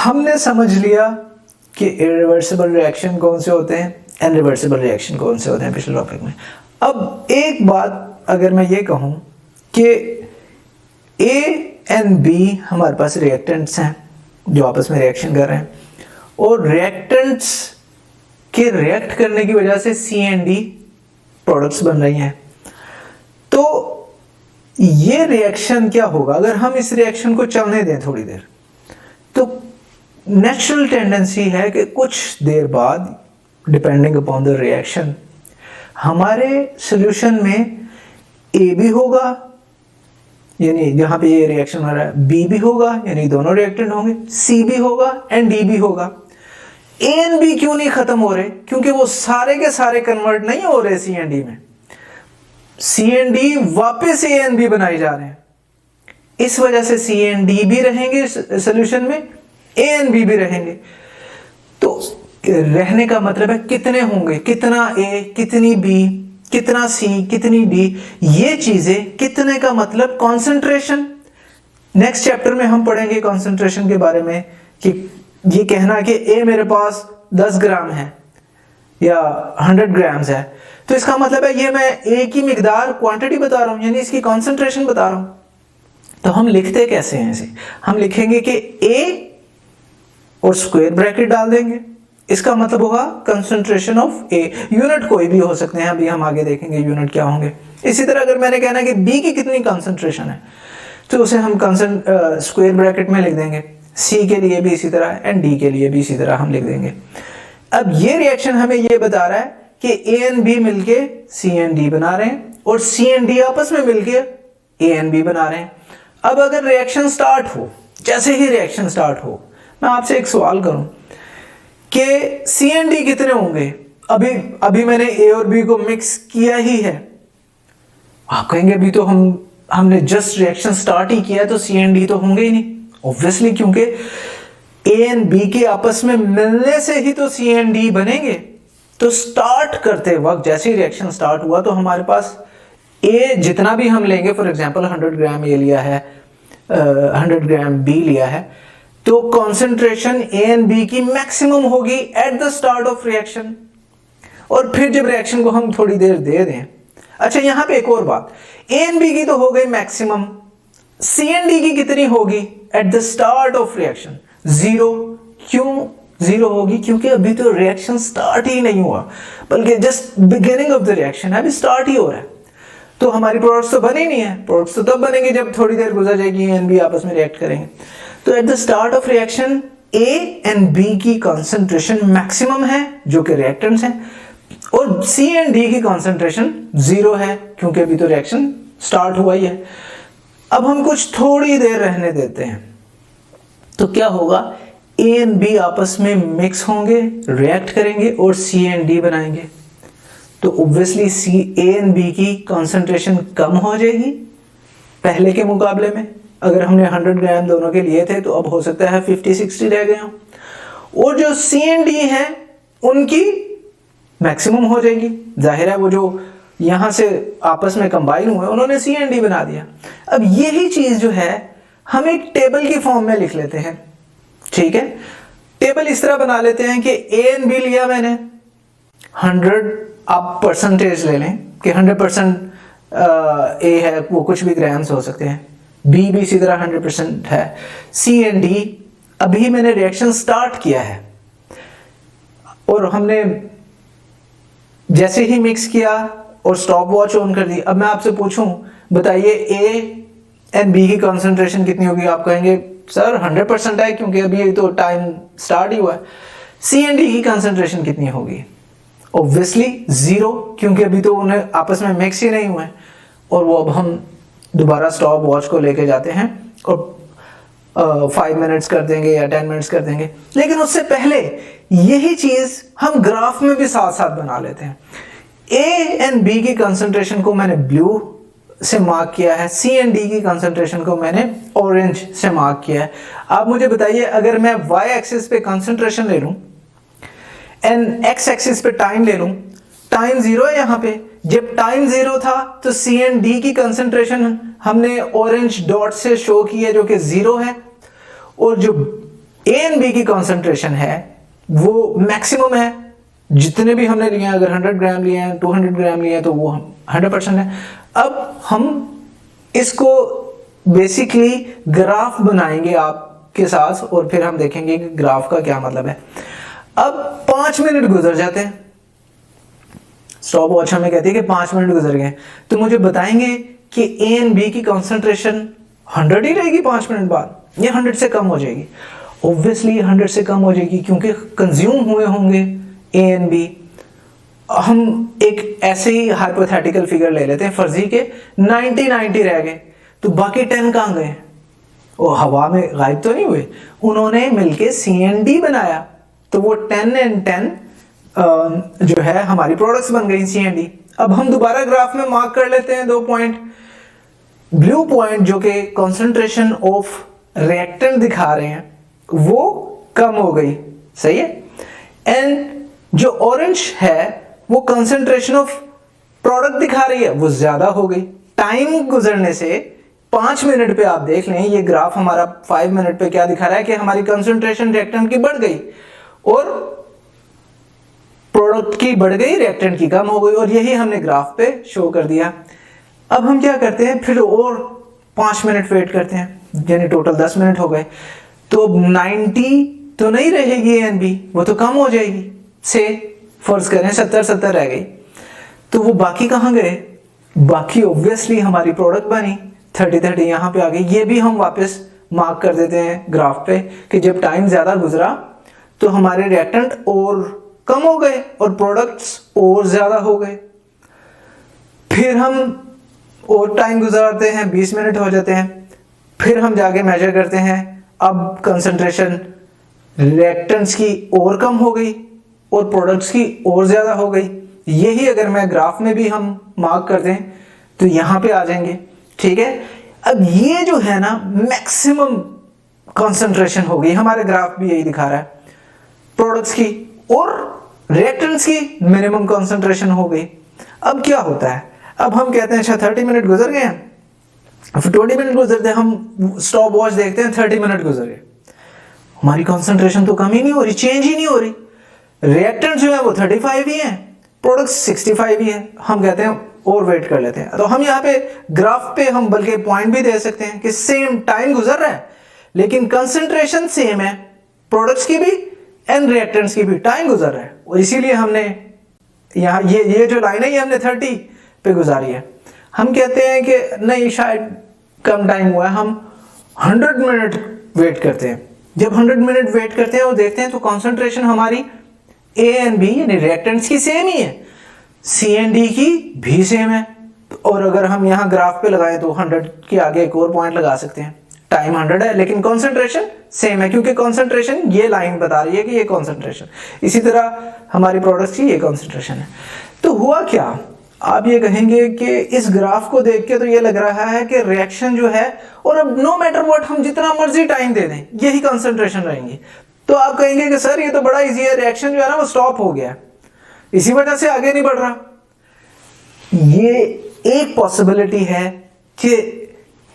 हमने समझ लिया कि इरिवर्सिबल रिएक्शन कौन से होते हैं, इनरिवर्सिबल रिएक्शन कौन से होते हैं पिछले टॉपिक में। अब एक बात अगर मैं ये कहूँ कि ए एंड बी हमारे पास रिएक्टेंट्स हैं जो आपस में रिएक्शन कर रहे हैं, और रिएक्टेंट्स के रिएक्ट करने की वजह से सी एंड डी प्रोडक्ट्स बन रही हैं। तो ये रिएक्शन क्या होगा अगर हम इस रिएक्शन को चलने दें थोड़ी देर, तो नेचुरल टेंडेंसी है कि कुछ देर बाद डिपेंडिंग अपॉन द रिएक्शन हमारे सॉल्यूशन में ए भी होगा, यानी जहां पे ये रिएक्शन हो रहा है, बी भी होगा यानी दोनों रिएक्टेंट होंगे, सी भी होगा एंड डी भी होगा। ए एंड बी क्यों नहीं खत्म हो रहे? क्योंकि वो सारे के सारे कन्वर्ट नहीं हो रहे सी एंड डी में, सी एंड डी वापस ए एंड बी बनाए जा रहे हैं। इस वजह से सी एंड डी भी रहेंगे सॉल्यूशन में, ए एंड बी भी रहेंगे। तो रहने का मतलब है कितने होंगे, कितना ए, कितनी बी, कितना सी, कितनी डी, ये चीजें कितने का मतलब कॉन्सेंट्रेशन। नेक्स्ट चैप्टर में हम पढ़ेंगे कॉन्सेंट्रेशन के बारे में कि ये कहना कि ए मेरे पास 10 ग्राम है या 100 ग्राम्स है, तो इसका मतलब है ये मैं ए की मिकदार क्वांटिटी बता रहा हूं, यानी इसकी कॉन्सेंट्रेशन बता रहा हूं। तो हम लिखते कैसे हैं इसे? हम लिखेंगे कि ए और स्क्वायर ब्रैकेट डाल देंगे, इसका मतलब होगा कंसंट्रेशन ऑफ ए। यूनिट कोई भी हो सकते हैं, अभी हम आगे देखेंगे यूनिट क्या होंगे। इसी तरह अगर मैंने कहना कि बी की कितनी कंसंट्रेशन है, तो उसे हम स्क्वायर ब्रैकेट में लिख देंगे। सी के लिए भी इसी तरह एंड डी के लिए भी इसी तरह हम लिख देंगे। अब ये रिएक्शन हमें ये बता रहा है कि ए एंड बी मिलके सी एंड डी बना रहे हैं और सी एंड डी आपस में मिलके ए एंड बी बना रहे हैं। अब अगर रिएक्शन स्टार्ट हो, जैसे ही रिएक्शन स्टार्ट हो, मैं आपसे एक सवाल करूं कि सी एंड डी कितने होंगे? अभी मैंने ए और बी को मिक्स किया ही है। आप कहेंगे अभी तो हमने जस्ट रिएक्शन स्टार्ट ही किया है, तो सी एंड डी तो होंगे ही नहीं। ऑब्वियसली, क्योंकि ए एंड बी के आपस में मिलने से ही तो सी एंड डी बनेंगे। तो स्टार्ट करते वक्त जैसे ही रिएक्शन स्टार्ट हुआ तो हमारे पास ए जितना भी हम लेंगे, फॉर एग्जांपल 100 ग्राम ए लिया है, 100 ग्राम बी लिया है, तो कॉन्सेंट्रेशन ए एंड बी की मैक्सिमम होगी eight the start of reaction, और फिर जब रिएक्शन को हम थोड़ी देर दे दें। अच्छा, यहां पे एक और बात, ए एंड बी की तो हो गई मैक्सिमम, सी एंड डी की कितनी होगी eight the start of reaction? 0। क्यों 0 होगी? क्योंकि अभी तो रिएक्शन स्टार्ट ही नहीं हुआ, बल्कि just beginning of the reaction है, अभी स्टार्ट ही हो रहा है। तो हमारी प्रोडक्ट्स तो बनी नहीं है, प्रोडक्ट्स तो तब बनेंगे जब थोड़ी देर गुजर जाएगी, ए एंड बी आपस में रिएक्ट करेंगे। तो at the start of reaction A and B की कॉन्सेंट्रेशन मैक्सिमम है जो कि रिएक्टेंट्स हैं, और सी एंड डी की कॉन्सेंट्रेशन 0 है क्योंकि अभी तो रिएक्शन स्टार्ट हुआ ही है। अब हम कुछ थोड़ी देर रहने देते हैं, तो क्या होगा? ए एंड बी आपस में मिक्स होंगे, रिएक्ट करेंगे और सी एंड डी बनाएंगे। तो obviously C A and B की कॉन्सेंट्रेशन कम हो जाएगी पहले के मुकाबले में। अगर हमने 100 ग्राम दोनों के लिए थे, तो अब हो सकता है 50-60 रह गए हों, और जो सी एंड डी हैं उनकी मैक्सिमम हो जाएगी। जाहिर है वो जो यहां से आपस में कंबाइन हुए, उन्होंने सी एंड डी बना दिया। अब यही चीज जो है हम एक टेबल की फॉर्म में लिख लेते हैं, ठीक है? टेबल इस तरह बना लेते हैं कि ए एंड बी लिया मैंने 100, आप परसेंटेज ले लें कि 100% ए है, वो कुछ भी ग्राम्स हो सकते हैं, बी भी इसी तरह 100% है, सी एंड डी अभी मैंने रिएक्शन स्टार्ट किया है, और हमने जैसे ही मिक्स किया और स्टॉप वॉच ऑन कर दी। अब मैं आपसे पूछूं, बताइए ए एंड बी की कॉन्सेंट्रेशन कितनी होगी? आप कहेंगे सर 100% है क्योंकि अभी तो टाइम स्टार्ट ही हुआ है। सी एंड डी की कॉन्सेंट्रेशन कितनी होगी? ऑब्वियसली 0, क्योंकि अभी तो उन्हें आपस में मिक्स ही नहीं हुए, और वो अब हम दोबारा स्टॉप वॉच को लेके जाते हैं और 5 मिनट्स कर देंगे या 10 मिनट्स कर देंगे। लेकिन उससे पहले यही चीज हम ग्राफ में भी साथ साथ बना लेते हैं। ए एंड बी की कंसंट्रेशन को मैंने ब्लू से मार्क किया है, सी एंड डी की कंसंट्रेशन को मैंने ऑरेंज से मार्क किया है। आप मुझे बताइए, अगर मैं वाई एक्सिस पे कंसंट्रेशन ले लूं एंड एक्स एक्सिस पे टाइम ले लूं, टाइम 0 है यहाँ पे। जब टाइम 0 था तो सी एंड डी की कंसंट्रेशन हमने ऑरेंज डॉट से शो की है जो कि 0 है, और जो ए एंड बी की कॉन्सेंट्रेशन है वो मैक्सिमम है, जितने भी हमने लिए, अगर 100 ग्राम लिए हैं, 200 ग्राम लिए हैं, तो वो 100% है। अब हम इसको बेसिकली ग्राफ बनाएंगे आपके साथ और फिर हम देखेंगे कि ग्राफ का क्या मतलब है। अब 5 मिनट गुजर जाते हैं, स्टॉप वॉच हमें कहती है कि 5 मिनट गुजर गए, तो मुझे बताएंगे कि ए एंड बी की कॉन्सेंट्रेशन 100 ही रहेगी 5 मिनट बाद, या 100 से कम हो जाएगी? ऑब्वियसली 100 से कम हो जाएगी, क्योंकि कंज्यूम हुए होंगे ए एंड बी। हम एक ऐसे ही हाइपोथेटिकल फिगर ले लेते हैं फर्जी के, 90 रह गए, तो बाकी 10 कहाँ गए? वो हवा में गायब तो नहीं हुए, उन्होंने मिलके CND बनाया, तो वो 10 and 10 जो है हमारी प्रोडक्ट्स बन गई CND। अब हम दोबारा ग्राफ में मार्क कर लेते हैं 2 पॉइंट। ब्लू पॉइंट जो कि कॉन्सेंट्रेशन ऑफ रिएक्टेंट दिखा रहे हैं वो कम हो गई, सही है, एंड जो ऑरेंज है वो कंसंट्रेशन ऑफ प्रोडक्ट दिखा रही है वो ज्यादा हो गई। टाइम गुजरने से 5 मिनट पे आप देख लें, ये ग्राफ हमारा 5 मिनट पे क्या दिखा रहा है कि हमारी कंसंट्रेशन रिएक्टेंट की बढ़ गई और प्रोडक्ट की बढ़ गई, रिएक्टेंट की कम हो गई, और यही हमने ग्राफ पे शो कर दिया। अब हम क्या करते हैं, फिर और 5 मिनट वेट करते हैं, यानी टोटल 10 मिनट हो गए, तो 90 तो नहीं रहेगी ए एंड बी, वो तो कम हो जाएगी, से फर्ज करें 70 रह गई, तो वो बाकी कहाँ गए? बाकी ऑब्वियसली हमारी प्रोडक्ट बनी 30 यहाँ पे आ गई। ये भी हम वापस मार्क कर देते हैं ग्राफ पे कि जब टाइम ज्यादा गुजरा तो हमारे रिएक्टेंट और कम हो गए और प्रोडक्ट्स और ज्यादा हो गए। फिर हम और टाइम गुजारते हैं, 20 मिनट हो जाते हैं, फिर हम जाके मेजर करते हैं, अब कंसंट्रेशन रिएक्टेंट्स की और कम हो गई और प्रोडक्ट्स की और ज्यादा हो गई। यही अगर मैं ग्राफ में भी हम मार्क कर दें तो यहां पे आ जाएंगे, ठीक है। अब ये जो है ना मैक्सिमम कंसंट्रेशन हो गई, हमारे ग्राफ भी यही दिखा रहा है, प्रोडक्ट्स की और रिएक्टेंट्स की मिनिमम कंसंट्रेशन हो गई। अब क्या होता है, अब हम कहते हैं अच्छा 30 मिनट गुजर गए हैं, फिर 20 मिनट गुजरते हैं, हम स्टॉप वॉच देखते हैं 30 मिनट गुजर गए, हमारी कंसंट्रेशन तो कम ही नहीं हो रही, चेंज ही नहीं हो रही। रिएक्टेंट जो है वो 35 ही है, प्रोडक्ट्स 65 ही है। हम कहते हैं और वेट कर लेते हैं, तो हम यहाँ पे ग्राफ पे हम बल्कि पॉइंट भी दे सकते हैं कि सेम टाइम गुजर रहा है लेकिन कंसंट्रेशन सेम है, प्रोडक्ट्स की भी एंड रिएक्टेंट्स की भी टाइम गुजर रहा है, और इसीलिए हमने यहाँ ये जो लाइन है ये हमने 30 पे गुजारी है। हम कहते हैं कि नहीं शायद कम टाइम हुआ है, हम 100 मिनट वेट करते हैं। जब 100 मिनट वेट करते हैं और देखते हैं तो कंसंट्रेशन हमारी ए एंड बी यानी रिएक्टेंट्स की सेम ही है, CND की भी सेम है, और अगर हम यहाँ ग्राफ पे लगाएं तो 100 के आगे एक और पॉइंट लगा सकते हैं। टाइम 100 है लेकिन कंसंट्रेशन सेम है, क्योंकि कंसंट्रेशन ये लाइन बता रही है कि ये कंसंट्रेशन, इसी तरह हमारी प्रोडक्ट्स की ये कंसंट्रेशन है। तो हुआ क्या, आप ये कहेंगे कि इस ग्राफ को देख के तो ये लग रहा है कि रिएक्शन जो है, और अब नो मैटर व्हाट हम जितना मर्जी टाइम दे दें यही कंसंट्रेशन रहेंगी, तो आप कहेंगे कि सर ये तो बड़ा इजी है, रिएक्शन जो है ना वो स्टॉप हो गया, इसी वजह से आगे नहीं बढ़ रहा। ये एक पॉसिबिलिटी है कि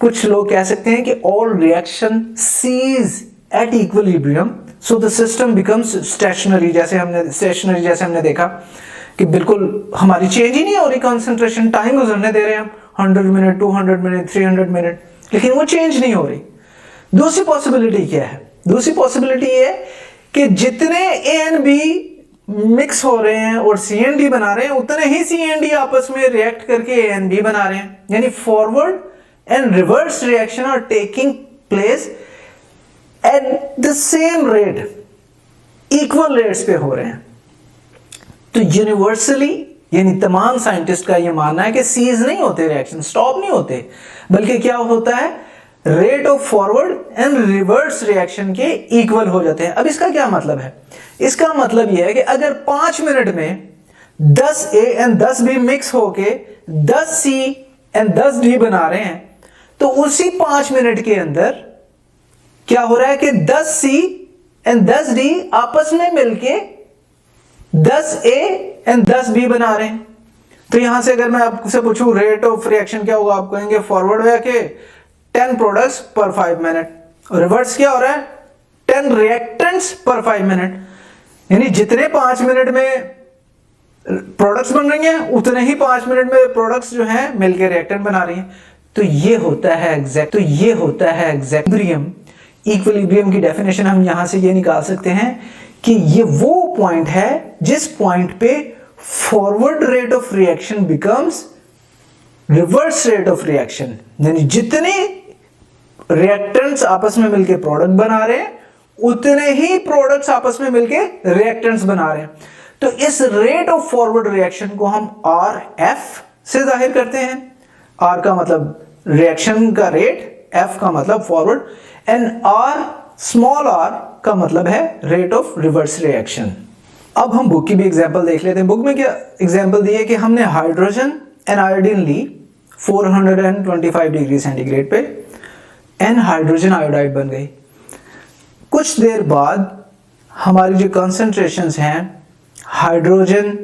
कुछ लोग कह सकते हैं कि all reaction cease at equilibrium so the system becomes stationary, जैसे हमने देखा कि बिल्कुल हमारी चेंज ही नहीं हो रही कंसंट्रेशन, टाइम गुजरने दे रहे हैं हम 100 मिनट, 200 मिनट, 300 मिनट, लेकिन वो चेंज नहीं हो रही। दूसरी पॉसिबिलिटी क्या है, दूसरी पॉसिबिलिटी ये है कि जितने ए एंड बी मिक्स हो रहे हैं और CND बना रहे हैं उतने ही CND आपस में रिएक्ट करके ए एंड बी बना रहे हैं, यानी forward and reverse reaction are taking place at the same rate, equal rates पे हो रहे हैं। तो यूनिवर्सली यानी तमाम साइंटिस्ट का यह मानना है कि सीज नहीं होते रिएक्शन, स्टॉप नहीं होते, बल्कि क्या होता है rate of forward and reverse reaction के इक्वल हो जाते हैं। अब इसका क्या मतलब है, इसका मतलब यह है कि अगर 5 मिनट में 10A एंड 10B मिक्स होके 10C एंड 10D बना रहे हैं, तो उसी 5 मिनट के अंदर क्या हो रहा है कि 10C एंड 10D आपस में मिलके 10A एंड 10B बना रहे हैं। तो यहां से अगर मैं आपसे पूछूं रेट ऑफ रिएक्शन क्या होगा, आप कहेंगे फॉरवर्ड है कि 10 प्रोडक्ट्स पर 5 मिनट, और रिवर्स क्या हो रहा है 10 reactants per 5 minute, यानी जितने 5 मिनट में प्रोडक्ट्स बन रही हैं उतने ही 5 मिनट में प्रोडक्ट्स जो हैं मिलकर रिएक्टेंट बना रही हैं। तो ये होता है इक्विलिब्रियम की डेफिनेशन हम यहां से ये निकाल सकते हैं कि ये वो पॉइंट है जिस पॉइंट पे forward rate of reaction becomes reverse rate of reaction, यानी जितने रिएक्टेंट्स आपस में मिलकर प्रोडक्ट बना रहे हैं उतने ही प्रोडक्ट्स आपस में मिलकर रिएक्टेंट्स बना रहे हैं। तो इस रेट ऑफ फॉरवर्ड रिएक्शन को हम आर एफ से जाहिर करते हैं। आर का मतलब रिएक्शन का रेट, एफ का मतलब forward, and R small R का मतलब है रेट ऑफ रिवर्स रिएक्शन। अब हम बुक की भी एग्जांपल देख लेते हैं। बुक में क्या एग्जांपल दी है कि हमने हाइड्रोजन एंड आयोडीन ली 425 डिग्री सेंटीग्रेड पे, एंड हाइड्रोजन आयोडाइड बन गई। कुछ देर बाद हमारी जो कंसंट्रेशंस हैं हाइड्रोजन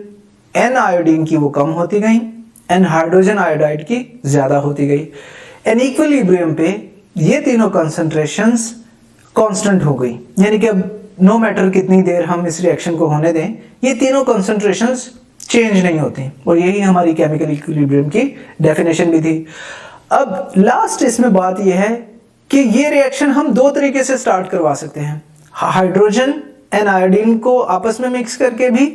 एंड आयोडीन की वो कम होती गई एंड हाइड्रोजन आयोडाइड की ज्यादा होती गई। एंड इक्विलिब्रियम पे ये तीनों कंसंट्रेशंस कांस्टेंट हो गई, यानी कि अब नो मैटर कितनी देर हम इस रिएक्शन को होने दें, ये तीनों कंसंट्रेशंस चेंज नहीं होती। और यही हमारी केमिकल इक्विलिब्रियम की डेफिनेशन भी थी। अब लास्ट इसमें बात यह है कि ये रिएक्शन हम दो तरीके से स्टार्ट करवा सकते हैं, हाइड्रोजन एंड आयोडीन को आपस में मिक्स करके भी,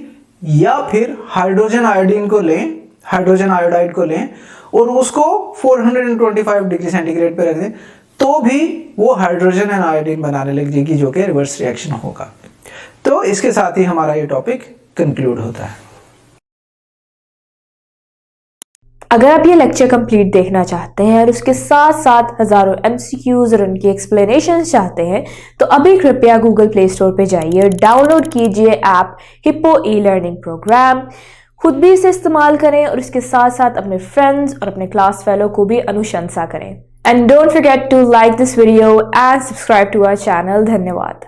या फिर हाइड्रोजन आयोडीन को लें, हाइड्रोजन आयोडाइड को लें और उसको 425 डिग्री सेंटीग्रेड पे रख दें, तो भी वो हाइड्रोजन एंड आयोडीन बनाने लग जाएगी, जो कि रिवर्स रिएक्शन होगा। तो इसके साथ ही हमारा ये टॉपिक कंक्लूड होता है। अगर आप ये लेक्चर कंप्लीट देखना चाहते हैं और उसके साथ साथ हजारों MCQs और उनकी एक्सप्लेनेशंस चाहते हैं, तो अभी कृपया गूगल प्ले स्टोर पे जाइए और डाउनलोड कीजिए ऐप हिप्पो ई-लर्निंग प्रोग्राम। खुद भी इसे इस्तेमाल करें और इसके साथ साथ अपने फ्रेंड्स और अपने क्लास फेलो को भी अनुशंसा करें। And don't forget to like this video and subscribe to our channel. धन्यवाद।